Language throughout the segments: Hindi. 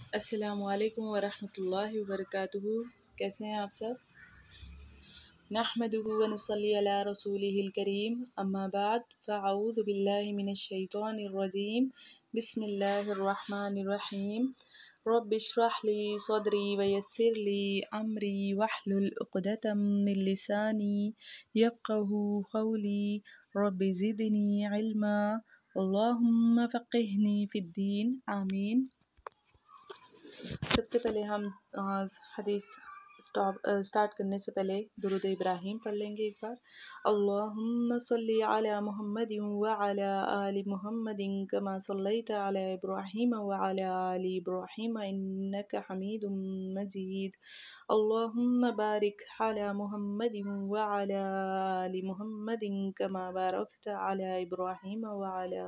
अस्सलामुअलैकुम वरहमतुल्लाहि वबरकातुहू। कैसे हैं आप सब? नहमदुहु व नुसल्ली अला रसूलिहिल करीम, अम्मा बाद फ़अऊज़ु बिल्लाहि मिनश शैतानिर रजीम। बिस्मिल्लाहिर रहमानिर रहीम। रब्बि इश्रह ली सदरी व यस्सिर ली अमरी वहलुल उक़दतम मिन लिसानी यफ़क़हू क़ौली। रब्बि ज़िदनी इल्मा। अल्लाहुम्मा फ़क़्हिनी फ़िद्दीन। आमीन। सबसे पहले हम हदीस स्टार्ट करने से पहले दुरूद इब्राहीम पढ़ लेंगे एक बार। अल्लाहुम्मा सल्ली अला मुहम्मदिन व अला आलि मुहम्मदिन कमा सल्लैता अला इब्राहीम व अला आलि इब्राहीम इन्नका हमीदुम मजीद। अल्लाहुम्मा बारिक अला मुहम्मदिन व अला आलि मुहम्मदिन कमा बारकता अला इब्राहीम व अला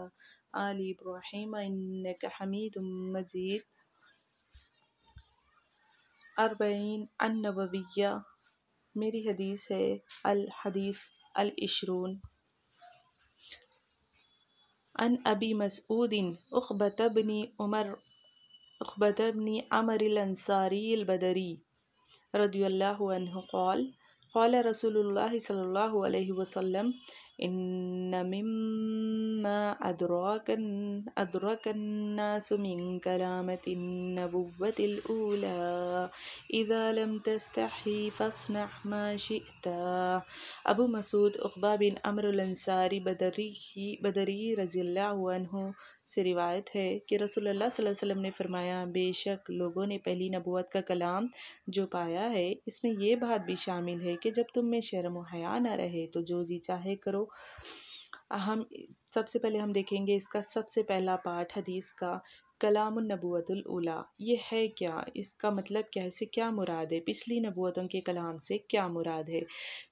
आलि इब्राहीम इन्नका हमीदुम मजीद। अर्बईन अन्नबविय्या, मेरी हदीस है अल हदीस अल इशरून। अन अबी मसऊदिन उक़बत बिन अमर अल अंसारी अल बदरी रदियल्लाहु अन्हु क़ाल क़ाल रसूलुल्लाह सल्लल्लाहु अलैहि वसल्लम इन्न मिम्मा अदरकन नासु मिन कलामतिन नबुव्वतिल ऊला इज़ा लम तस्तही फस्नअ मा शिअता। अबू मसूद उक़बा बिन अमर अल अंसारी बदरी रज़ियल्लाहु अन्हु से रिवायत है कि रसूलुल्लाह सल्लल्लाहु अलैहि वसल्लम ने फरमाया, बेशक लोगों ने पहली नबूवत का कलाम जो पाया है, इसमें ये बात भी शामिल है कि जब तुम में शर्म व हया न रहे तो जो जी चाहे करो। हम सबसे पहले हम देखेंगे इसका सबसे पहला पार्ट हदीस का, कलामुन नबूवतुल ऊला। ये है क्या, इसका मतलब क्या है, इससे क्या मुराद है, पिछली नबूवतों के कलाम से क्या मुराद है।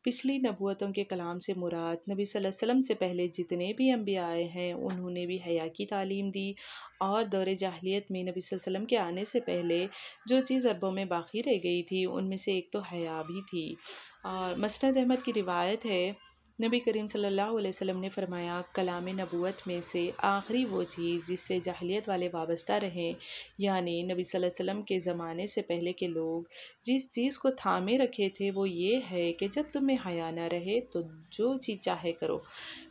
पिछली नबूवतों के कलाम से मुराद नबी सल्लल्लाहु अलैहि वसल्लम से पहले जितने भी अम्बिया आए हैं उन्होंने भी हया की तालीम दी, और दौर जाहिलियत में नबी सल्लल्लाहु अलैहि वसल्लम के आने से पहले जो चीज़ अरबों में बाकी रह गई थी उनमें से एक तो हया भी थी। और मसनद अहमद की रिवायत है, नबी करीम सल्लल्लाहु अलैहि वसल्लम ने फरमाया, कलाम नबूवत में से आखिरी वो चीज़ जिससे जाहिलियत वाले वाबस्ता रहें, यानी नबी सल्लल्लाहु अलैहि वसल्लम के ज़माने से पहले के लोग जिस चीज़ को थामे रखे थे वो ये है कि जब तुम्हें हया न रहे तो जो चीज़ चाहे करो।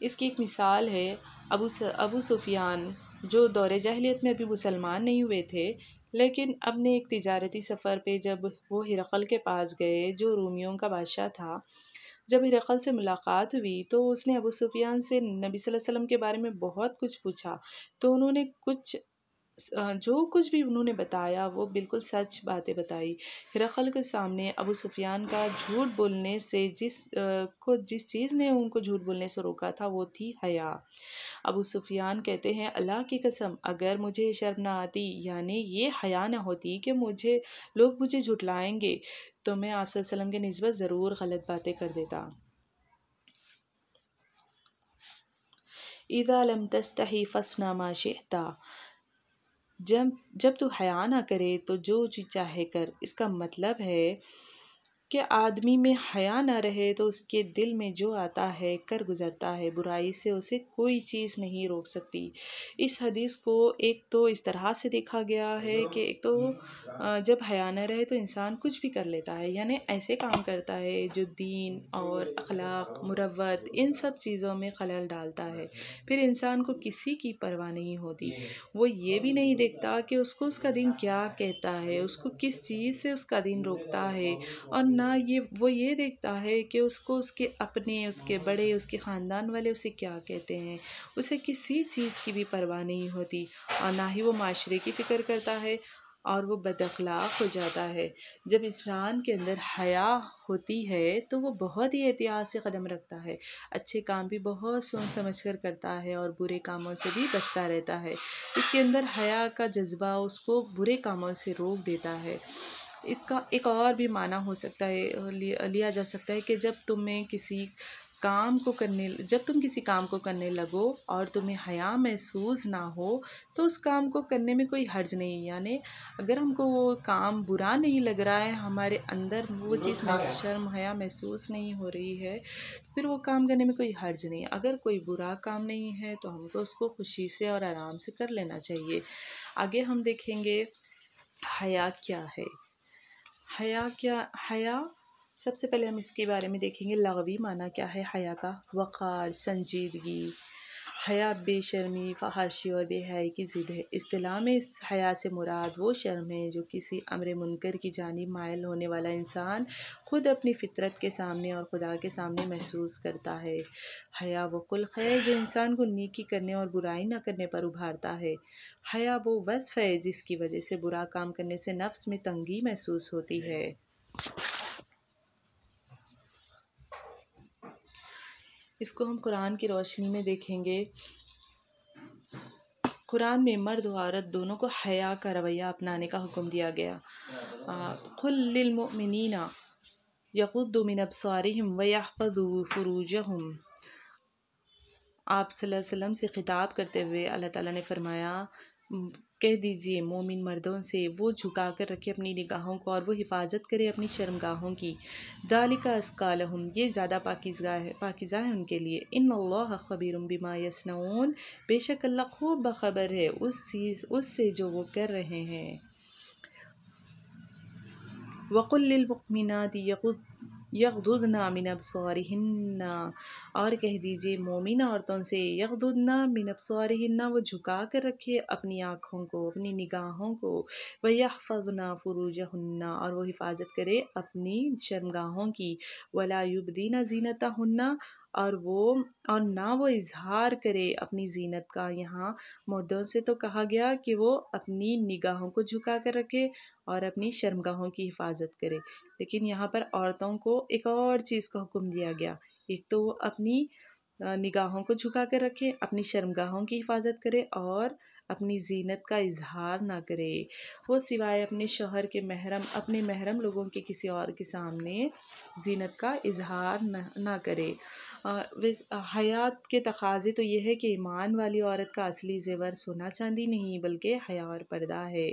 इसकी एक मिसाल है अबू सुफियान, जो दौरे जाहिलियत में अभी मुसलमान नहीं हुए थे, लेकिन अपने एक तिजारती सफ़र पे जब वो हिरक़ल के पास गए जो रूमियों का बादशाह था, जब हिरक़ल से मुलाकात हुई तो उसने अबू सुफियान से नबी सल्लल्लाहु अलैहि वसल्लम के बारे में बहुत कुछ पूछा। तो उन्होंने जो कुछ भी उन्होंने बताया वो बिल्कुल सच बातें बताई। हिरक़ल के सामने अबू सुफियान का झूठ बोलने से जिस चीज़ ने उनको झूठ बोलने से रोका था वो थी हया। अबू सुफियान कहते हैं, अल्लाह की कसम अगर मुझे शर्म ना आती, यानी ये हया ना होती कि लोग मुझे झुटलाएंगे, तो मैं आप सल्लल्लाहु अलैहि वसल्लम के निस्बत ज़रूर गलत बातें कर देता। इज़ा लम तस्तही फस्ना मा शिअता, जब तू हया ना करे तो जो चीज़ चाहे कर। इसका मतलब है कि आदमी में हया ना रहे तो उसके दिल में जो आता है कर गुज़रता है, बुराई से उसे कोई चीज़ नहीं रोक सकती। इस हदीस को एक तो इस तरह से देखा गया है कि एक तो जब हया ना रहे तो इंसान कुछ भी कर लेता है, यानी ऐसे काम करता है जो दीन और अखलाक मुरव्वत इन सब चीज़ों में खलल डालता है। फिर इंसान को किसी की परवाह नहीं होती, वो ये भी नहीं देखता कि उसको उसका दीन क्या कहता है, उसको किस चीज़ से उसका दीन रोकता है, और ना वो ये देखता है कि उसको उसके अपने, उसके बड़े, उसके ख़ानदान वाले उसे क्या कहते हैं। उसे किसी चीज़ की भी परवाह नहीं होती, और ना ही वो माशरे की फ़िक्र करता है, और वो बदअखलाक हो जाता है। जब इंसान के अंदर हया होती है तो वो बहुत ही एहतियात से कदम रखता है, अच्छे काम भी बहुत सोच समझ कर करता है और बुरे कामों से भी बचता रहता है। इसके अंदर हया का जज्बा उसको बुरे कामों से रोक देता है। इसका एक और भी माना हो सकता है, लिया जा सकता है कि जब तुम किसी काम को करने लगो और तुम्हें हया महसूस ना हो तो उस काम को करने में कोई हर्ज नहीं। यानी अगर हमको वो काम बुरा नहीं लग रहा है, हमारे अंदर वो चीज़ शर्म हया महसूस नहीं हो रही है, फिर वो काम करने में कोई हर्ज नहीं। अगर कोई बुरा काम नहीं है तो हमको उसको खुशी से और आराम से कर लेना चाहिए। आगे हम देखेंगे हया क्या है? हया सबसे पहले हम इसके बारे में देखेंगे। लगवी माना क्या है हया का? वक़ार, संजीदगी। हया बेशर्मी, फहाशी और बेहयाई की ज़िद है। इस्तिलाह में इस हया से मुराद वो शर्म है जो किसी अम्र मुनकर की जानिब मायल होने वाला इंसान खुद अपनी फितरत के सामने और खुदा के सामने महसूस करता है। हया वो खुल्क है जो इंसान को नेकी करने और बुराई न करने पर उभारता है। हया वो वस्फ़ है जिसकी वजह से बुरा काम करने से नफ्स में तंगी महसूस होती है। इसको हम कुरान की रोशनी में देखेंगे। कुरान में मर्द और औरत दोनों को हया का रवैया अपनाने का हुक्म दिया गया। कुल लिल मुमिनीना यग़ुद्दू मिन अब्सारिहिम व यहफ़ज़ू फ़ुरूजहुम। आप सल्लल्लाहु अलैहि वसल्लम से खिताब करते हुए अल्लाह ताला ने फरमाया, कह दीजिए मोमिन मर्दों से वो झुका कर रखे अपनी निगाहों को और वो हिफाजत करे अपनी शर्मगाहों की। ज़ालिका अस्का लहुम, ये ज़्यादा पाकीज़ा है उनके लिए। इन्नल्लाह ख़बीरुम बिमा यसनऊन, बेशक अल्लाह खूब बखबर है उससे जो वो कर रहे हैं। वक़ुल लिल मुमिनाति यग़ुद्दना मिन अब्सारिहिन्ना, और कह दीजिए मोमिन औरतों से यग़ुद्दना मिन अब्सारिहिन्ना, वो झुका कर रखे अपनी आँखों को, अपनी निगाहों को। व यहफ़ज़ना फ़ुरूजहुन्ना, और वो हिफाजत करे अपनी शर्मगाहों की। वला युबदीना ज़ीनतहुन्ना, और ना वो इजहार करे अपनी जीनत का। यहाँ मर्दों से तो कहा गया कि वो अपनी निगाहों को झुका कर रखे और अपनी शर्मगाहों की हिफाजत करे, लेकिन यहाँ पर औरतों को एक और चीज़ का हुक्म दिया गया। एक तो वो अपनी निगाहों को झुका कर रखे, अपनी शर्मगाहों की हिफाजत करे और अपनी जीनत का इजहार ना करे। वो सिवाय अपने शौहर के अपने महरम लोगों के किसी और के सामने जीनत का इजहार ना करे। हयात के तकाज़े तो ये है कि ईमान वाली औरत का असली ज़ेवर सोना चांदी नहीं बल्कि हया और पर्दा है,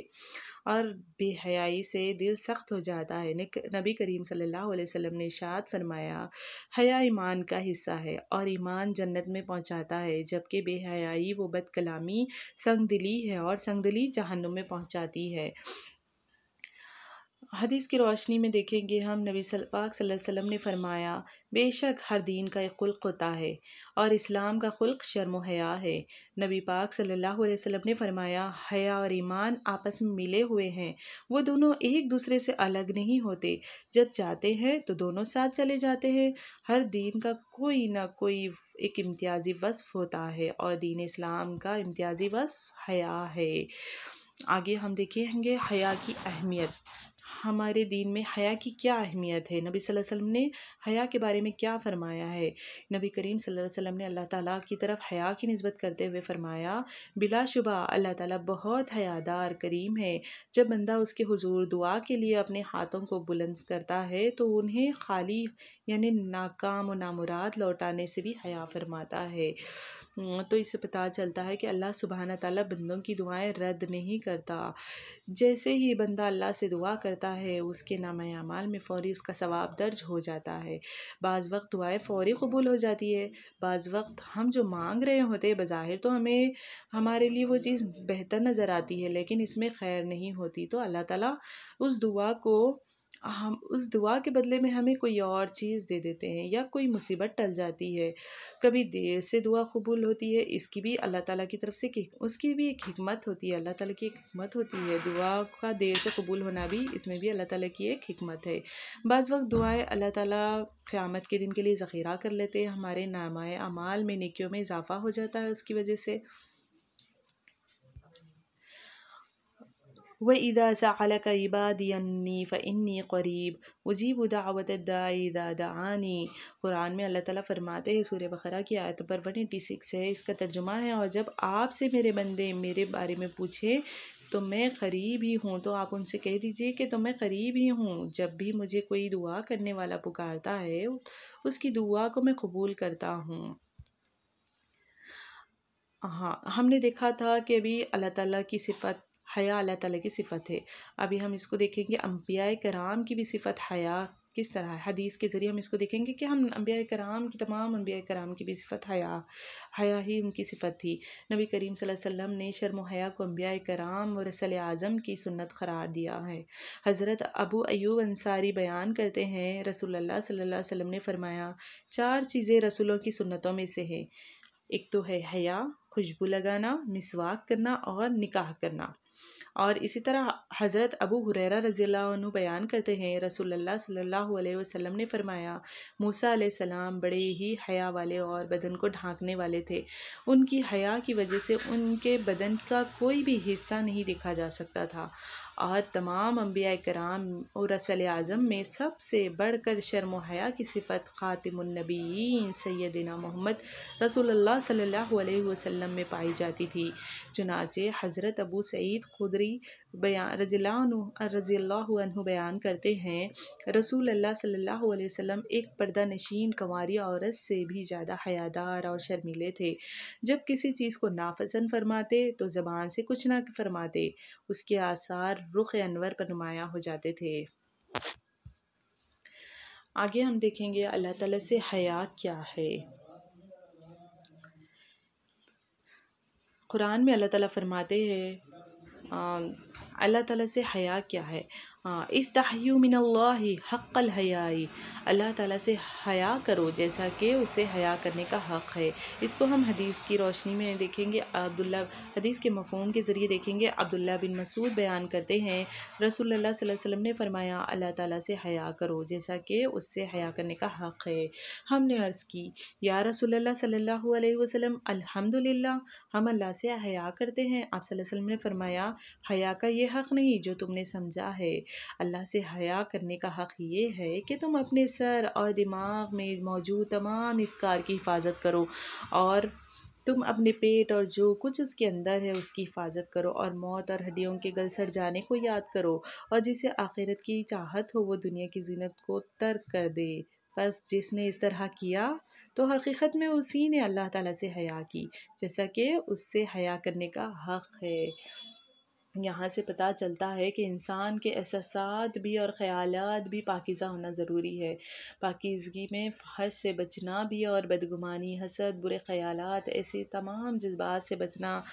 और बेहयाई से दिल सख्त हो जाता है। नबी करीम सल्लल्लाहु अलैहि वसल्लम ने इरशाद फरमाया, हया ईमान का हिस्सा है और ईमान जन्नत में पहुंचाता है, जबकि बेहयाई वो बदकलामी संगदिली है और संगदिली जहन्नुम में पहुंचाती है। हदीस की रोशनी में देखेंगे हम, नबी पाक सल्लल्लाहु अलैहि वसल्लम ने फरमाया, बेशक हर दीन का एक खुल्क होता है और इस्लाम का खुल्क शर्म हया है। नबी पाक सल्लल्लाहु अलैहि वसल्लम ने फरमाया, हया और ईमान आपस में मिले हुए हैं, वो दोनों एक दूसरे से अलग नहीं होते। जब चाहते हैं तो दोनों साथ चले जाते हैं। हर दीन का कोई ना कोई एक इम्तियाजी वस्फ होता है और दीन इस्लाम का इम्तियाजी वस्फ हया है। आगे हम देखेंगे हया की अहमियत। हमारे दीन में हया की क्या अहमियत है, नबी सल्लल्लाहु अलैहि वसल्लम ने हया के बारे में क्या फ़रमाया है। नबी करीम सल्लल्लाहु अलैहि वसल्लम ने अल्लाह ताला की तरफ हया की निस्बत करते हुए फ़रमाया, बिलाशुबा अल्लाह ताला बहुत हयादार करीम है। जब बंदा उसके हुजूर दुआ के लिए अपने हाथों को बुलंद करता है तो उन्हें खाली यानी नाकाम और नामुराद लौटाने से भी हया फरमाता है। तो इससे पता चलता है कि अल्लाह सुब्हाना ताला बंदों की दुआएं रद्द नहीं करता। जैसे ही बंदा अल्लाह से दुआ करता है उसके नामे अमाल में फ़ौरी उसका सवाब दर्ज हो जाता है। बाज़ वक्त दुआएं फ़ौरी कबूल हो जाती है, बाज़ वक्त हम जो मांग रहे होते हैं बज़ाहिर तो हमें हमारे लिए वो चीज़ बेहतर नज़र आती है, लेकिन इसमें खैर नहीं होती, तो अल्लाह ताला उस दुआ के बदले में हमें कोई और चीज़ दे देते हैं या कोई मुसीबत टल जाती है। कभी देर से दुआ कबूल होती है, इसकी भी अल्लाह ताला की तरफ से उसकी भी एक हिकमत होती है, अल्लाह ताला की एक हिकमत होती है। दुआ का देर से कबूल होना भी, इसमें भी अल्लाह ताला की एक हिकमत है। बाज़ वक्त दुआएं अल्लाह ताला क़यामत के दिन के लिए ज़ख़ीरा कर लेते हैं, हमारे नामाए अमाल में नेकियों में इजाफ़ा हो जाता है उसकी वजह से। व इदा सअलक इबादी अन्नी फ़इन्नी क़रीब उजीबु दाअवतद दाई इज़ा दआनी। कुरान में अल्लाह ताला फरमाते हैं, सूरह बक़रा की आयत नंबर 186 है, इसका तर्जुमा है, और जब आपसे मेरे बंदे मेरे बारे में पूछे तो मैं क़रीब ही हूँ, तो आप उनसे कह दीजिए कि तो मैं क़रीब ही हूँ। जब भी मुझे कोई दुआ करने वाला पुकारता है उसकी दुआ को मैं कबूल करता हूँ। हाँ, हमने देखा था कि अभी अल्लाह ताला की सिफ़त हया अल्लाह ताला की सिफ़त है। अभी हम इसको देखेंगे, अम्बिया कराम की भी सिफ़त हया किस तरह है। हदीस के ज़रिए हम इसको देखेंगे कि हम अंबिया कराम की, तमाम अंबिया कराम की भी सिफ़त हया ही उनकी सिफ़त थी। नबी करीम सल्लल्लाहु अलैहि वसल्लम ने शर्म व हया को अंबिया कराम और रसूल आज़म की सुन्नत करार दिया है। हज़रत अबू अय्यूब अंसारी बयान करते हैं, रसूलुल्लाह सल्लल्लाहु अलैहि वसल्लम ने फरमाया, 4 चीज़ें रसूलों की सुन्नतों में से है। एक तो है हया, खुशबू लगाना, मिसवाक करना और निकाह करना। और इसी तरह हज़रत अबू हुरैरा रज़ियल्लाहु अन्हु बयान करते हैं, रसूलुल्लाह सल्लल्लाहु अलैहि वसल्लम ने फरमाया, मूसा अलैहिस्सलाम बड़े ही हया वाले और बदन को ढांकने वाले थे। उनकी हया की वजह से उनके बदन का कोई भी हिस्सा नहीं देखा जा सकता था। और तमाम अंबिया कराम और रसूल आज़म में सबसे बढ़कर शर्म व हया की सिफ़त ख़ातिमुन नबिय्यीन सैयदना मोहम्मद रसूलुल्लाह सल्लल्लाहु अलैहि वसल्लम में पाई जाती थी। चुनाचे हज़रत अबू सईद खुदरी रज़ियल्लाहु अन्हु बयान करते हैं, रसूलुल्लाह सल्लल्लाहु अलैहि वसल्लम एक पर्दा नशीन कंवारी औरत से भी ज़्यादा हयादार और शर्मीले थे। जब किसी चीज़ को नापसंद फरमाते तो ज़बान से कुछ ना फरमाते, उसके आसार रुख अनवर पर नुमायाँ हो जाते थे। आगे हम देखेंगे अल्लाह ताला से हया क्या है। कुरान में अल्लाह ताला फरमाते हैं, अल्लाह ताला से हया क्या है, इस्तहयू मिनल्लाहि हक़्क़ल हयाई, अल्लाह ताला से हया करो जैसा कि उसे हया करने का हक़ है। इसको हम हदीस की रोशनी में देखेंगे, हदीस के मफ़हूम के ज़रिए देखेंगे। अब्दुल्ला बिन मसूद बयान करते हैं, रसूलुल्लाह सल्लल्लाहु अलैहि वसल्लम ने फरमाया, अल्लाह ताला से हया करो जैसा कि उससे हया करने का हक़ है। हमने अर्ज़ की, या रसूलुल्लाह सल्लल्लाहु अलैहि वसल्लम, अल्हम्दुलिल्लाह, हम अल्लाह से हया करते हैं। आप सल्लल्लाहु अलैहि वसल्लम ने फरमाया, हया का ये हक़ नहीं जो तुमने समझा है। अल्लाह से हया करने का हक़ ये है कि तुम अपने सर और दिमाग में मौजूद तमाम अफ़कार की हिफाजत करो, और तुम अपने पेट और जो कुछ उसके अंदर है उसकी हिफाजत करो, और मौत और हड्डियों के गल सड़ जाने को याद करो, और जिसे आखिरत की चाहत हो वो दुनिया की ज़ीनत को तर्क कर दे। बस जिसने इस तरह किया तो हकीकत में उसी ने अल्लाह ताला से हया की जैसा कि उससे हया करने का हक़ है। यहाँ से पता चलता है कि इंसान के एहसासात भी और ख़यालात भी पाकीज़ा होना ज़रूरी है। पाकीज़गी में फहश से बचना भी, और बदगुमानी, हसद, बुरे ख़यालात, ऐसे तमाम जज्बात से बचना,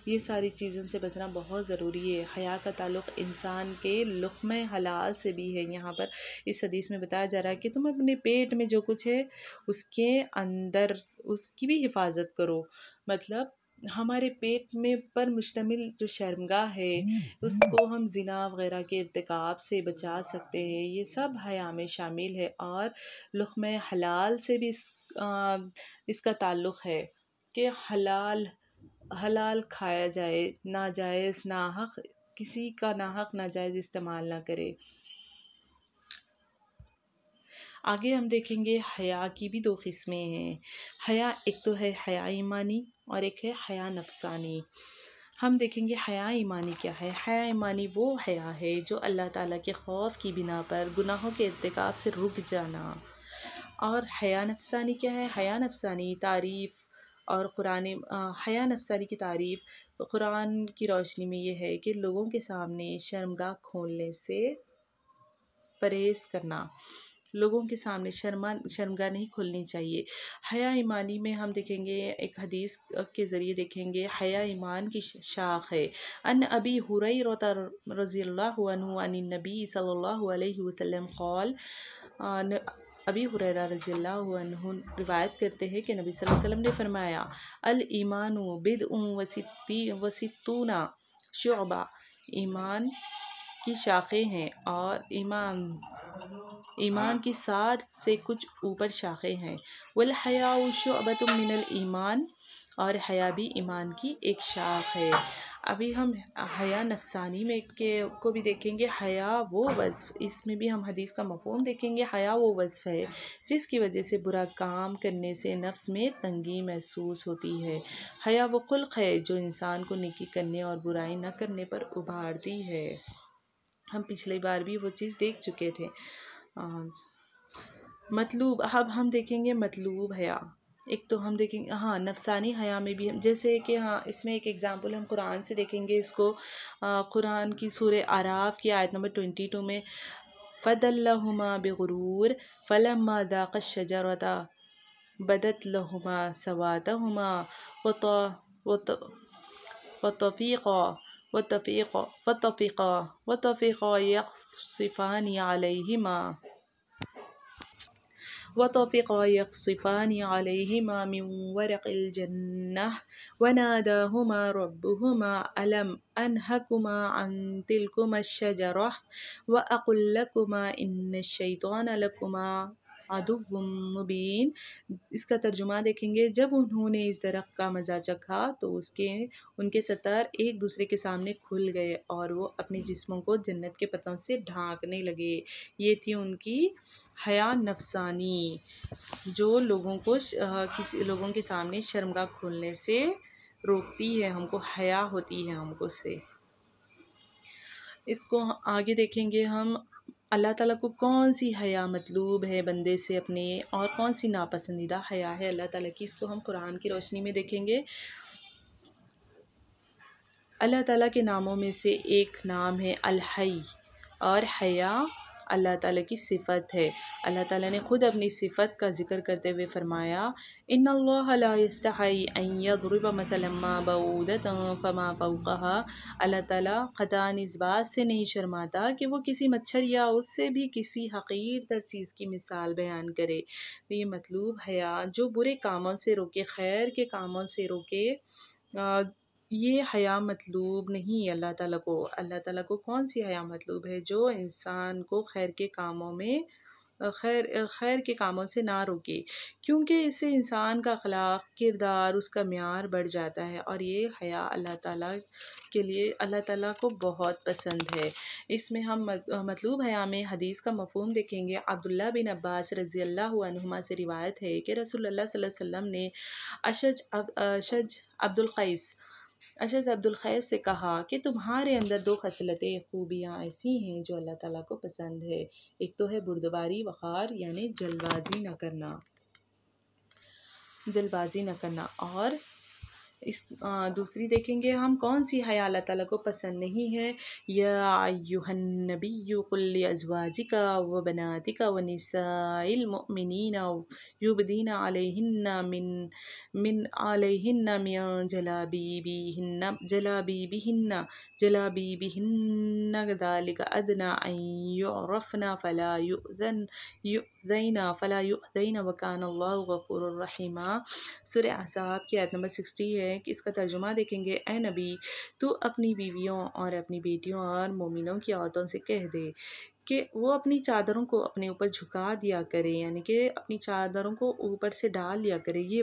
ये सारी चीज़ों से बचना बहुत ज़रूरी है। हया का ताल्लुक़ इंसान के लुक़्मे हलाल से भी है। यहाँ पर इस हदीस में बताया जा रहा है कि तुम अपने पेट में जो कुछ है उसके अंदर उसकी भी हिफाजत करो। मतलब हमारे पेट में पर मुश्तमिल जो शर्मगाह है उसको हम ज़िना वग़ैरह के इर्तिकाब से बचा सकते हैं। ये सब हया में शामिल है, और लुक़्मे हलाल से भी इसका ताल्लुक़ है कि हलाल खाया जाए, नाजायज़ नाहक़ किसी का नाहक़ नाजायज़ इस्तेमाल ना करे। आगे हम देखेंगे हया की भी 2 किस्में हैं। हया एक तो है हया ईमानी और एक है हया नफ़सानी। हम देखेंगे हया ईमानी क्या है। हया ईमानी वो हया है जो अल्लाह ताला के खौफ की बिना पर गुनाहों के इर्तिकाब से रुक जाना। और हया नफ़सानी क्या है। हया नफ़सानी तारीफ़ और हया नफ़सानी की तारीफ़ कुरान की रोशनी में ये है कि लोगों के सामने शर्मगाह खोलने से परहेज़ करना, लोगों के सामने शर्मगाह नहीं खोलनी चाहिए। हया ईमानी में हम देखेंगे, एक हदीस के ज़रिए देखेंगे, हया ईमान की शाख है। अन अबी हुरैरा रज़ियल्लाहु अन्हु अनिन नबी सल्लल्लाहु अलैहि वसल्लम क़ाल, अबी हुरैरा रज़ियल्लाहु अन्हु रिवायत करते हैं कि नबी सल्लल्लाहु अलैहि वसल्लम ने फरमाया, अल ईमानु बिदउन व सित्तूना शुअबा, ईमान की शाखें हैं और ईमान की 60 से कुछ ऊपर शाखें हैं। वल हयाउ शुअबतुम मिनल ईमान, और हया भी ईमान की एक शाख है। अभी हम हया नफ़सानी में को भी देखेंगे। हया वो वस्फ़, इसमें भी हम हदीस का मफ़हूम देखेंगे। हया वो वस्फ़ है जिसकी वजह से बुरा काम करने से नफ्स में तंगी महसूस होती है। हया वो खुल्क़ है जो इंसान को नेकी करने और बुराई न करने पर उभारती है। हम पिछली बार भी वो चीज़ देख चुके थे। मतलूब, अब हम देखेंगे मतलूब हया। एक तो हम देखेंगे नफ़सानी हया में भी हम जैसे कि इसमें एक एग्ज़ाम्पल हम कुरान से देखेंगे इसको। कुरान की सूरह आराफ की आयत नंबर 22 में फ़दल्लहुमा बिग़ुरूर फ़लम्मा ज़ाक़ा अश-शजरता बदत लहुमा सवातहुमा वत वत वतफ़ीक़ा वतफ़ीक़ा वतफ़ीक़ा वतफ़ीक़ा यख़सिफ़ानि अलैहिमा मिन वरक़िल जन्नह वनादाहुमा रब्बुहुमा अलम अनहकुमा अन तिलकुमा अश-शजरह व अक़ुल लकुमा इन्नश-शैतान लकुमा अदुव्वुम मुबीन। इसका तर्जुमा देखेंगे, जब उन्होंने इस दरख्त का मज़ा चखा तो उनके सतर एक दूसरे के सामने खुल गए और वो अपने जिस्मों को जन्नत के पतों से ढांकने लगे। ये थी उनकी हया नफसानी, जो किसी लोगों के सामने शर्मगाह खोलने से रोकती है, हमको हया होती है हमको से। इसको आगे देखेंगे हम, अल्लाह ताला को कौन सी हया मतलूब है बंदे से अपने, और कौन सी नापसंदीदा हया है अल्लाह ताला की। इसको हम कुरान की रोशनी में देखेंगे। अल्लाह ताला के नामों में से एक नाम है अल-हई, और हया अल्लाह ताला की सिफ़त है। अल्लाह ताला ने ख़ुद अपनी सिफ़त का ज़िक्र करते हुए फ़रमाया, इन्नल्लाह ला यस्तही अन यज़रिब मसलन मा बऊदतन फमा फ़ौक़हा। अल्लाह ताला क़तअन इस बात से नहीं शर्माता कि वो किसी मच्छर या उससे भी किसी हक़ीर तर चीज़ की मिसाल बयान करे। तो ये मतलूब हया जो बुरे कामों से रोके, खैर के कामों से रोके, ये हया मतलूब नहीं अल्लाह ताला को। अल्लाह ताला को कौन सी हया मतलूब है, जो इंसान को खैर के कामों में खैर के कामों से ना रोके, क्योंकि इससे इंसान का अखलाक, किरदार, उसका म्यार बढ़ जाता है, और ये हया अल्लाह ताला के लिए, अल्लाह ताला को बहुत पसंद है। इसमें हम मतलूब हया में हदीस का मफ़हूम देखेंगे। अब्दुल्ला बिन अब्बास रज़ी अल्लाहु अन्हुमा से रिवायत है कि रसूलुल्लाह सल्लल्लाहु अलैहि वसल्लम ने अशज अब्दुल खैर से कहा कि तुम्हारे अंदर दो खसलतें, खूबियाँ ऐसी हैं जो अल्लाह ताला को पसंद है। एक तो है बुर्दबारी, वक़ार, यानी जल्दबाजी न करना, और दूसरी देखेंगे हम कौन सी हया अल्लाह ताला को पसंद नहीं है। या अय्युहन नबिय्यु कुल लि अज़वाजिका व बनातिका व निसाइल मुअमिनीना युबदीना अलैहिन्ना मिन जलाबीबिहिन्ना ज़ालिका अदना अन युअरफ़ना फ़ला युअज़ैना व काना अल्लाहु गफ़ूरुर रहीमा। सूरह अहज़ाब की आयत नंबर 60 है कि इसका तर्जुमा देखेंगे, ए नबी, तू अपनी बीवियों और अपनी बेटियों और मोमिनों की औरतों से कह दे कि वो अपनी चादरों को अपने ऊपर झुका दिया करे, यानी कि अपनी चादरों को ऊपर से डाल लिया करे। ये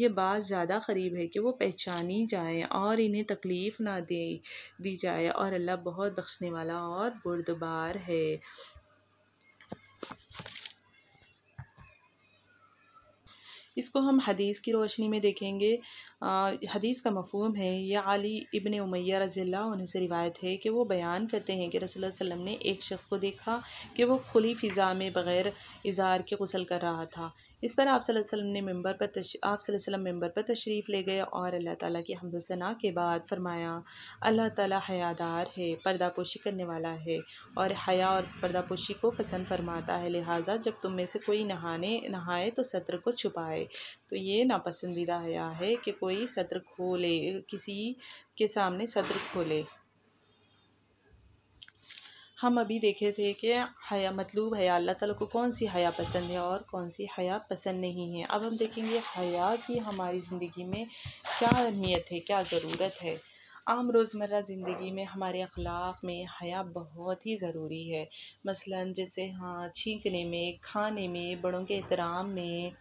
बात ज़्यादा करीब है कि वो पहचानी जाए और इन्हें तकलीफ़ ना दी जाए, और अल्लाह बहुत बख्शने वाला और बुर्दबार है। इसको हम हदीस की रोशनी में देखेंगे। हदीस का मफ़हूम है, यह अली इब्न उमय्या रज़ियल्लाहु अन्हु से रिवायत है कि वो बयान करते हैं कि रसूलुल्लाह सल्लल्लाहु अलैहि वसल्लम ने एक शख्स को देखा कि वो खुली फ़िज़ा में बग़ैर इज़ार के गुस्ल कर रहा था। इस पर आप सल्लल्लाहु अलैहि वसल्लम मिंबर पर तशरीफ़ ले गए और अल्लाह ताला की हम्द व सना के बाद फ़रमाया, अल्लाह ताला हयादार है, पर्दापोशी करने वाला है, और हया और पर्दापोशी को पसंद फरमाता है। लिहाजा जब तुम में से कोई नहाए तो सत्र को छुपाए। तो ये नापसंदीदा हया है कि कोई सत्र खोले, किसी के सामने सत्र खोले। हम अभी देखे थे कि हया मतलूब हया अल्लाह ताला को कौन सी हया पसंद है और कौन सी हया पसंद नहीं है। अब हम देखेंगे हया की हमारी ज़िंदगी में क्या अहमियत है, क्या ज़रूरत है। आम रोज़मर्रा ज़िंदगी में हमारे अखलाक में हया बहुत ही ज़रूरी है। मसलन जैसे छींकने में, खाने में, बड़ों के एहतराम में,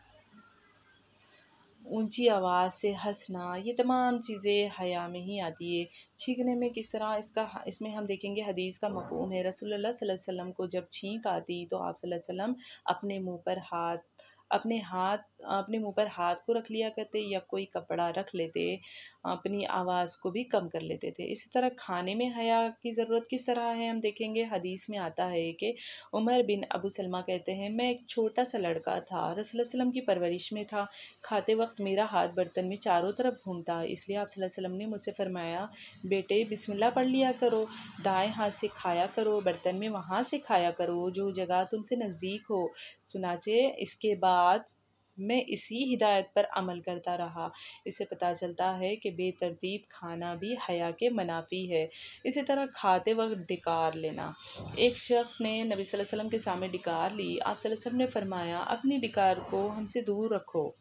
ऊंची आवाज़ से हंसना, ये तमाम चीज़ें हया में ही आती है। छींकने में किस तरह, इसमें हम देखेंगे हदीस का मफ़हूम है। रसूलुल्लाह सल्लल्लाहु अलैहि वसल्लम को जब छींक आती तो आप सल्लल्लाहु अलैहि वसल्लम अपने मुंह पर हाथ अपने मुंह पर हाथ को रख लिया करते या कोई कपड़ा रख लेते, अपनी आवाज़ को भी कम कर लेते थे। इसी तरह खाने में हया की ज़रूरत किस तरह है हम देखेंगे। हदीस में आता है कि उमर बिन अबू सलमा कहते हैं, मैं एक छोटा सा लड़का था, रसूलुल्लाह सल्लल्लाहु अलैहि वसल्लम की परवरिश में था। खाते वक्त मेरा हाथ बर्तन में चारों तरफ घूमता, इसलिए आप सल्लल्लाहु अलैहि वसल्लम ने मुझसे फरमाया, बेटे बिस्मिल्लाह पढ़ लिया करो, दाएं हाथ से खाया करो, बर्तन में वहाँ से खाया करो जो जगह तुमसे नज़दीक हो। चुनाचे इसके बाद मैं इसी हिदायत पर अमल करता रहा। इससे पता चलता है कि बेतरतीब खाना भी हया के मनाफी है। इसी तरह खाते वक्त डिकार लेना। एक शख्स ने नबी सल्लल्लाहु अलैहि वसल्लम के सामने डिकार ली। आप सल्लल्लाहु अलैहि वसल्लम ने फरमाया, अपनी डिकार को हमसे दूर रखो,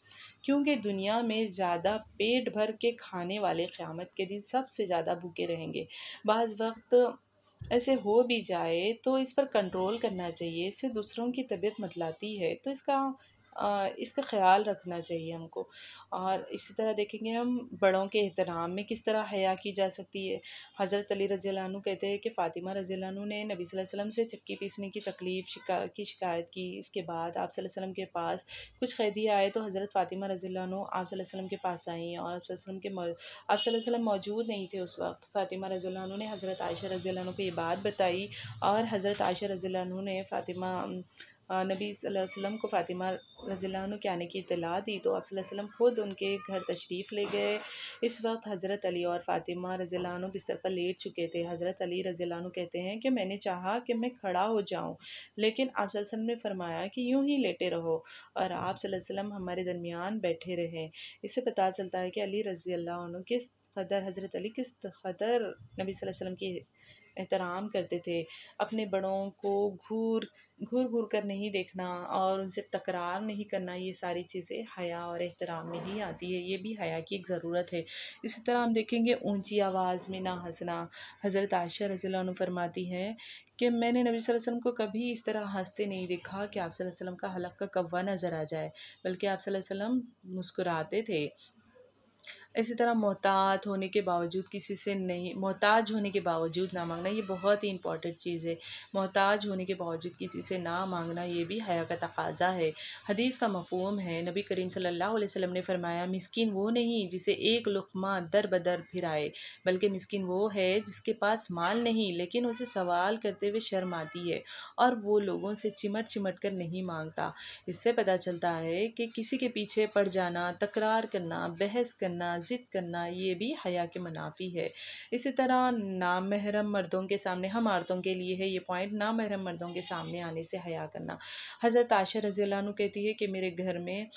क्योंकि दुनिया में ज़्यादा पेट भर के खाने वाले क़यामत के दिन सबसे ज़्यादा भूखे रहेंगे। बाज़ वक्त ऐसे हो भी जाए तो इस पर कंट्रोल करना चाहिए, इससे दूसरों की तबीयत बतलाती है, तो इसका ख़्याल रखना चाहिए हमको। और इसी तरह देखेंगे हम बड़ों के एहतराम में किस तरह हया की जा सकती है। हज़रत अली रज़ियल्लाहु अन्हु कहते हैं कि फ़ातिमा रज़ियल्लाहु अन्हु ने नबी सल्लल्लाहु अलैहि वसल्लम से चक्की पीसने की की शिकायत की। इसके बाद आप सल्लल्लाहु अलैहि वसल्लम के पास कुछ कैदी आए तो हज़रत फ़ातिमा रज़ियल्लाहु अन्हु आप सल्लल्लाहु अलैहि वसल्लम के पास आईं और आप सल्लल्लाहु अलैहि वसल्लम मौजूद नहीं थे उस वक्त। फ़ातिमा रज़ियल्लाहु अन्हु ने हज़रत आयशा रज़ियल्लाहु अन्हु को ये बात बताई और हज़रत आयशा रज़ियल्लाहु अन्हु ने नबी सल्लल्लाहु अलैहि वसल्लम को फ़ातिमा रज़ियल्लाहु अन्हु के आने की इत्तला दी, तो आप सल्लल्लाहु अलैहि वसल्लम खुद उनके घर तशरीफ़ ले गए। इस वक्त हज़रत अली और फ़ातिमा रज़ियल्लाहु अन्हु बिस्तर पर लेट चुके थे। हज़रत अली रज़ियल्लाहु अन्हु कहते हैं कि मैंने चाहा कि मैं खड़ा हो जाऊं, लेकिन आप सल्लल्लाहु अलैहि वसल्लम ने फरमाया कि यूं ही लेटे रहो और आप सल्लल्लाहु अलैहि वसल्लम हमारे दरमियान बैठे रहे। इससे पता चलता है कि अली रज़ियल्लाहु अन्हु हज़रत अली किस कदर नबी सल्लल्लाहु अलैहि वसल्लम की एहतराम करते थे। अपने बड़ों को घूर घूर घूर कर नहीं देखना और उनसे तकरार नहीं करना, ये सारी चीज़ें हया और एहतराम में ही आती है, ये भी हया की एक ज़रूरत है। इसी तरह हम देखेंगे ऊंची आवाज़ में ना हंसना। हज़रत आयशा रज़ियल्लाहु अन्हा फरमाती हैं कि मैंने नबी सल्लल्लाहु अलैहि वसल्लम को कभी इस तरह हंसते नहीं देखा कि आप सल्लल्लाहु अलैहि वसल्लम का हलक का कव्वा नज़र आ जाए, बल्कि आप सल्लल्लाहु अलैहि वसल्लम मुस्कुराते थे। इसी तरह मोहताज होने के बावजूद ना मांगना, ये बहुत ही इंपॉर्टेंट चीज़ है। मोहताज होने के बावजूद किसी से ना मांगना, ये भी हया का तकाजा है। हदीस का मफ़हूम है, नबी करीम सल्लल्लाहु अलैहि वसल्लम ने फरमाया, मिस्कीन वो नहीं जिसे एक लुक़मा दर बदर फिराए, बल्कि मिस्कीन वो है जिसके पास माल नहीं लेकिन उसे सवाल करते हुए शर्म आती है और वो लोगों से चिमट चिमट कर नहीं मांगता। इससे पता चलता है कि किसी के पीछे पड़ जाना, तकरार करना, बहस करना, ज़िद करना, ये भी हया के मनाफी है। इसी तरह नामहरम मर्दों के सामने, हम औरतों के लिए है ये पॉइंट, नामहरम मर्दों के सामने आने से हया करना। हज़रत आयशा रज़ियल्लाहु अन्हा कहती है कि मेरे घर में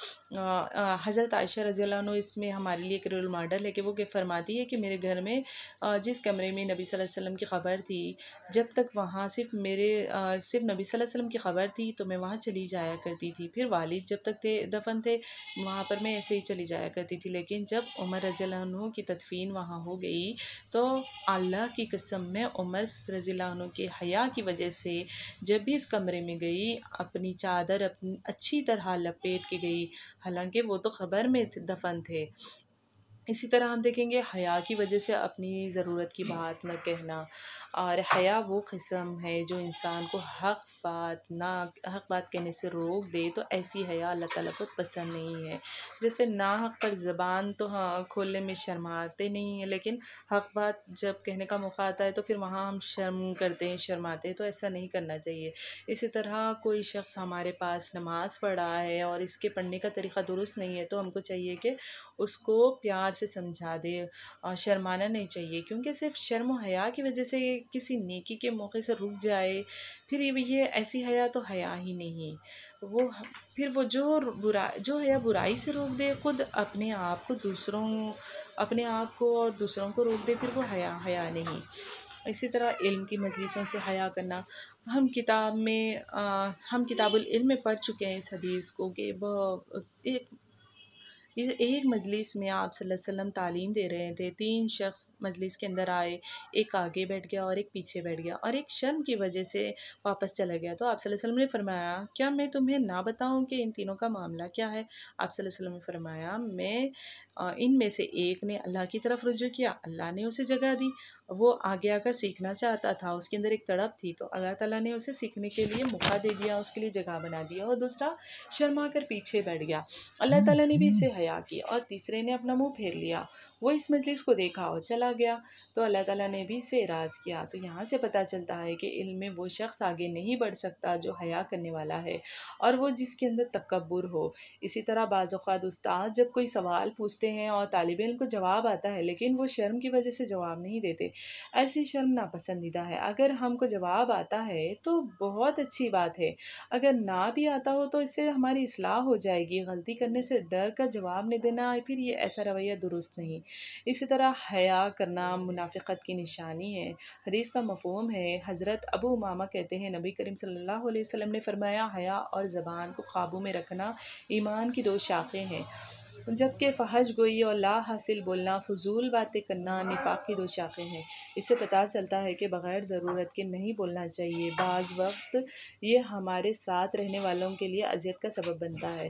हज़रत आयशा रज़ियल्लाहु अन्हा इसमें हमारे लिए एक रोल मॉडल है कि वो फरमाती है कि मेरे घर में जिस कमरे में नबी सल्लल्लाहु अलैहि वसल्लम की ख़बर थी, जब तक वहाँ सिर्फ नबी सल्लल्लाहु अलैहि वसल्लम की ख़बर थी तो मैं वहाँ चली जाया करती थी। फिर वालिद जब तक दफन थे वहाँ पर मैं ऐसे ही चली जाया करती थी, लेकिन जब उमर रज़ियल्लाहु अन्हु की तदफीन वहाँ हो गई तो अल्लाह की कसम में उमर रज़ियल्लाहु अन्हु के हया की वजह से जब भी इस कमरे में गई अपनी चादर अपनी अच्छी तरह लपेट के गई, हालांकि वो तो ख़बर में दफन थे। इसी तरह हम देखेंगे हया की वजह से अपनी ज़रूरत की बात न कहना। और हया वो क़िस्म है जो इंसान को हक़ बात कहने से रोक दे, तो ऐसी हया अल्लाह ताला को पसंद नहीं है। जैसे ना हक़ पर ज़बान तो हाँ खोलने में शर्माते नहीं हैं, लेकिन हक़ बात जब कहने का मौका आता है तो फिर वहाँ हम शर्म करते हैं, शर्माते हैं, तो ऐसा नहीं करना चाहिए। इसी तरह कोई शख्स हमारे पास नमाज़ पढ़ रहा है और इसके पढ़ने का तरीक़ा दुरुस्त नहीं है, तो हमको चाहिए कि उसको प्यार से समझा दे और शर्माना नहीं चाहिए, क्योंकि सिर्फ शर्म और हया की वजह से ये किसी नेकी के मौके से रुक जाए, फिर ये ऐसी हया तो हया ही नहीं। वो फिर वो जो हया बुराई से रोक दे, खुद अपने आप को और दूसरों को रोक दे, फिर वो हया नहीं। इसी तरह इल्म की मजलिसों से हया करना। हम किताबुल इल्म में पढ़ चुके हैं इस हदीस को कि एक मजलिस में आप सल्लल्लाहु अलैहि वसल्लम तालीम दे रहे थे। 3 शख्स मजलिस के अंदर आए, एक आगे बैठ गया और एक पीछे बैठ गया और एक शर्म की वजह से वापस चला गया। तो आप सल्लल्लाहु अलैहि वसल्लम ने फरमाया, क्या मैं तुम्हें ना बताऊं कि इन तीनों का मामला क्या है? आप सल्लल्लाहु अलैहि वसल्लम ने फरमाया, इनमें से एक ने अल्लाह की तरफ रुजू किया, अल्लाह ने उसे जगह दी, वो आगे आकर सीखना चाहता था, उसके अंदर एक तड़प थी, तो अल्लाह ताला ने उसे सीखने के लिए मौका दे दिया, उसके लिए जगह बना दिया। और दूसरा शर्मा कर पीछे बैठ गया, अल्लाह ताला ने भी इसे हया किया। और तीसरे ने अपना मुंह फेर लिया, वो इस मजलिस को देखा और चला गया, तो अल्लाह ताला ने भी इसे इराज़ किया। तो यहाँ से पता चलता है कि इल्म में वो शख्स आगे नहीं बढ़ सकता जो हया करने वाला है और वो जिसके अंदर तकब्बुर हो। इसी तरह बाज़ औक़ात उस्ताद जब कोई सवाल पूछते हैं और तालिब इल्म को जवाब आता है लेकिन वो शर्म की वजह से जवाब नहीं देते, ऐसी शर्म नापसंदीदा है। अगर हमको जवाब आता है तो बहुत अच्छी बात है, अगर ना भी आता हो तो इससे हमारी इस्लाह हो जाएगी। गलती करने से डर कर जवाब नहीं देना, फिर ये ऐसा रवैया दुरुस्त नहीं। इसी तरह हया करना मुनाफ़िक़त की निशानी है। हदीस का मफ़हूम है, हज़रत अबू उमामा कहते हैं नबी करीम सल्लल्लाहु अलैहि वसल्लम ने फ़रमाया, हया और ज़बान को काबू में रखना ईमान की दो शाखें हैं, जबकि फ़हश गोई और ला हासिल बोलना, फ़ुज़ूल बातें करना निफ़ाक़ की दो शाखें हैं। इससे पता चलता है कि बग़ैर ज़रूरत के नहीं बोलना चाहिए। बाज़ वक्त ये हमारे साथ रहने वालों के लिए अज़ियत का सबब बनता है।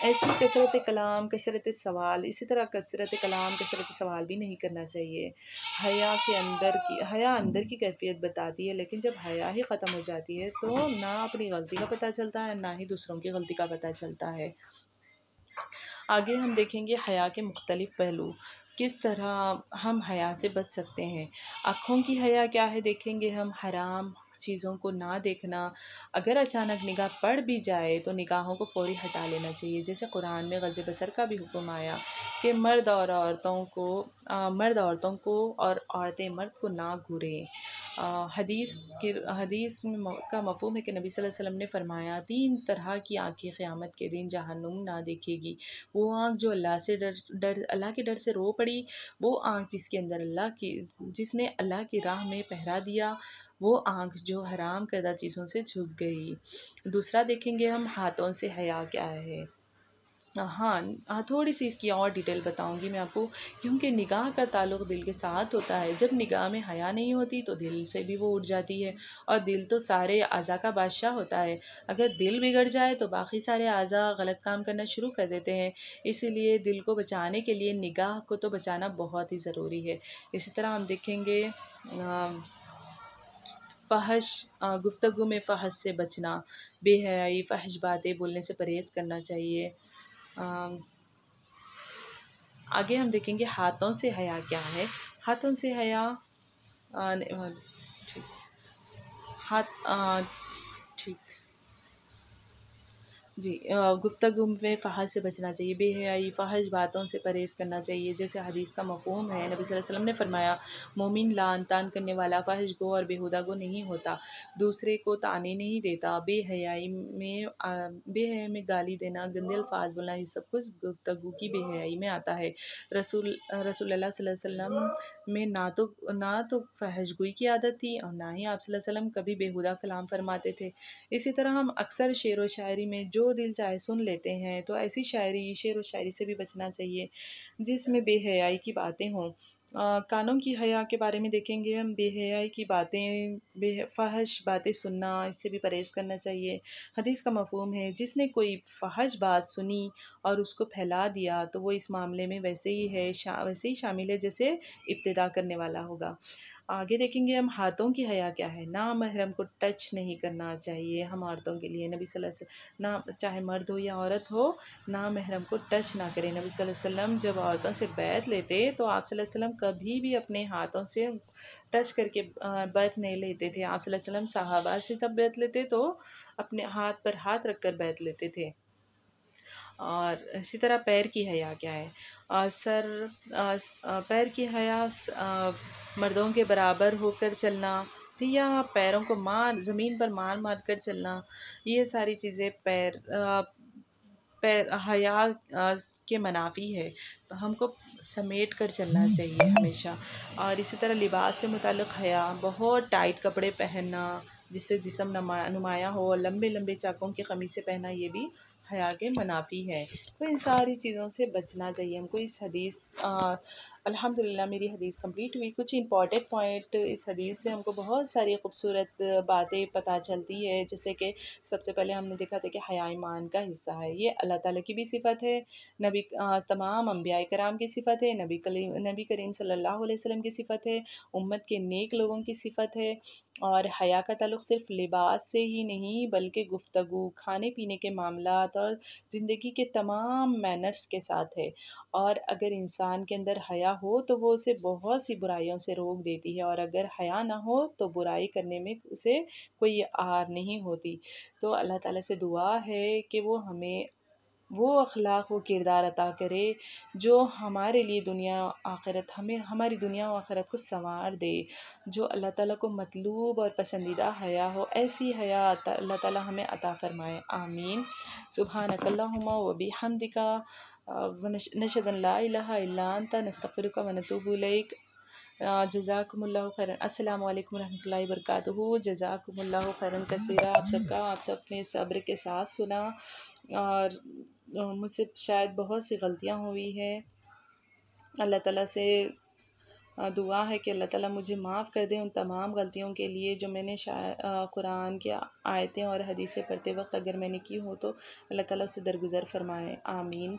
ऐसी कसरत कलाम, कसरत सवाल, इसी तरह कसरत कलाम, कसरत सवाल भी नहीं करना चाहिए। हया अंदर की कैफ़ियत बताती है, लेकिन जब हया ही ख़त्म हो जाती है तो ना अपनी गलती का पता चलता है, ना ही दूसरों की गलती का पता चलता है। आगे हम देखेंगे हया के मुख्तलिफ़ पहलू, किस तरह हम हया से बच सकते हैं। आँखों की हया क्या है देखेंगे हम, हराम चीज़ों को ना देखना। अगर अचानक निगाह पड़ भी जाए तो निगाहों को फ़ौरी हटा लेना चाहिए। जैसे कुरान में ग़ज़ बसर का भी हुक्म आया कि मर्द औरतों को और औरतें मर्द को ना घूरें। हदीस का मफ़हूम है कि नबी सल्लल्लाहु अलैहि वसल्लम ने फ़रमाया, 3 तरह की आँखें क़यामत के दिन जहन्नुम ना देखेगी। वो आँख जो अल्लाह के डर से रो पड़ी, वो आँख जिसने अल्लाह की राह में पहरा दिया, वो आँख जो हराम करदा चीज़ों से झुक गई। दूसरा देखेंगे हम हाथों से हया क्या है। थोड़ी-सी इसकी और डिटेल बताऊँगी मैं आपको, क्योंकि निगाह का ताल्लुक़ दिल के साथ होता है। जब निगाह में हया नहीं होती तो दिल से भी वो उठ जाती है, और दिल तो सारे अज़ा का बादशाह होता है। अगर दिल बिगड़ जाए तो बाकी सारे अज़ा गलत काम करना शुरू कर देते हैं। इसीलिए दिल को बचाने के लिए निगाह को तो बचाना बहुत ही ज़रूरी है। इसी तरह हम देखेंगे गुफ्तगू में फ़हश से बचना, बेहयाई, फ़हश बातें बोलने से परहेज़ करना चाहिए। आगे हम देखेंगे हाथों से हया क्या है। हाथों से हया ठीक हाथ ठीक जी, गुफ्तगू में फ़हश से बचना चाहिए, बेहयाई, फ़हश बातों से परहेज़ करना चाहिए। जैसे हदीस का मफ़हूम है, नबी सल्लल्लाहु अलैहि वसल्लम ने फ़रमाया, मोमिन लान तान करने वाला, फ़हश गो और बेहुदा गो नहीं होता, दूसरे को ताने नहीं देता। बेहयाई में गाली देना, गंदे अल्फाज बोलना, ये सब कुछ गुफ्तगू की बेहयाई में आता है। रसूलुल्लाह सल्लल्लाहु अलैहि वसल्लम में ना तो फ़हश गोई की आदत थी और ना ही आप सल्लल्लाहु अलैहि वसल्लम कभी बेहुदा कलाम फ़रमाते थे। इसी तरह हम अक्सर शेर व शायरी में जो दिल चाहे सुन लेते हैं, तो ऐसी शेर व शायरी से भी बचना चाहिए जिसमें बेहयाई की बातें हों। कानों की हया के बारे में देखेंगे हम, बेहयाई की बातें, फ़हश बातें सुनना, इससे भी परहेज़ करना चाहिए। हदीस का मफ़हूम है, जिसने कोई फ़हश बात सुनी और उसको फैला दिया तो वो इस मामले में वैसे ही शामिल है जैसे इब्तिदा करने वाला होगा। आगे देखेंगे हम हाथों की हया क्या है। नामहरम को टच नहीं करना चाहिए हम औरतों के लिए। नबी सल्लल्लाहु अलैहि वसल्लम ना, चाहे मर्द हो या औरत हो, नामहरम को टच ना करें। नबी सल्लल्लाहु अलैहि वसल्लम जब औरतों से बैत लेते तो आप सल्लल्लाहु अलैहि वसल्लम कभी भी अपने हाथों से टच करके बैत नहीं लेते थे। आप सल्लल्लाहु अलैहि वसल्लम सहाबा से जब बैत लेते तो अपने हाथ पर हाथ रख कर बैत लेते थे। और इसी तरह पैर की हया क्या है। पैर की हया मर्दों के बराबर होकर चलना या पैरों को ज़मीन पर मार मार कर चलना, ये सारी चीज़ें पैर हया के मनाफ़ी है, तो हमको समेट कर चलना चाहिए हमेशा। और इसी तरह लिबास से मुताल्लिक़ हया, बहुत टाइट कपड़े पहनना जिससे जिस्म नुमायाँ हो, लंबे लंबे चाकों की क़मीज़ें पहनना, ये भी हया के मनाफ़ी है। तो इन सारी चीज़ों से बचना चाहिए हमको। इस अल्हम्दुलिल्लाह मेरी हदीस कंप्लीट हुई। कुछ इंपॉर्टेंट पॉइंट इस हदीस से हमको बहुत सारी खूबसूरत बातें पता चलती है, जैसे कि सबसे पहले हमने देखा था कि हया ईमान का हिस्सा है। ये अल्लाह ताला की भी सिफ़त है, तमाम अम्बिया कराम की सिफ़त है, नबी करीम सल्लल्लाहु अलैहि वसल्लम की सिफ़त है, उम्मत के नेक लोगों की सिफ़त है। और हया का ताल्लुक़ सिर्फ़ लिबास से ही नहीं बल्कि गुफ्तगू, खाने-पीने के मामलात और ज़िंदगी के तमाम मैनर्स के साथ है। और अगर इंसान के अंदर हया हो तो वो उसे बहुत सी बुराइयों से रोक देती है, और अगर हया ना हो तो बुराई करने में उसे कोई आर नहीं होती। तो अल्लाह ताला से दुआ है कि वो हमें वो अखलाक व किरदार अता करे जो हमारे लिए हमारी दुनिया और आखिरत को संवार दे, जो अल्लाह ताला को मतलूब और पसंदीदा हया हो। ऐसी हया अल्लाह ताला हमें अता फ़रमाए, आमीन। सुब्हानकल्लाहुम्मा व बिहम्दिका नशहदु अन ला इलाहा इल्ला अंता नस्तगफिरुका व नतूबु इलैक। जज़ाकुमुल्लाहु खैरन। अस्सलामु अलैकुम रहमतुल्लाहि व बरकातुहू। जज़ाकुमुल्लाहु खैरन कसीरा। आप सबने सब्र के साथ सुना, और मुझसे शायद बहुत सी गलतियाँ हुई हैं। अल्लाह ताला से दुआ है कि अल्लाह ताला मुझे माफ़ कर दे उन तमाम गलतियों के लिए जो मैंने कुरान की आयतें और हदीसें पढ़ते वक्त अगर मैंने की हो तो अल्लाह ताला उससे दरगुज़र फ़रमाए, आमीन।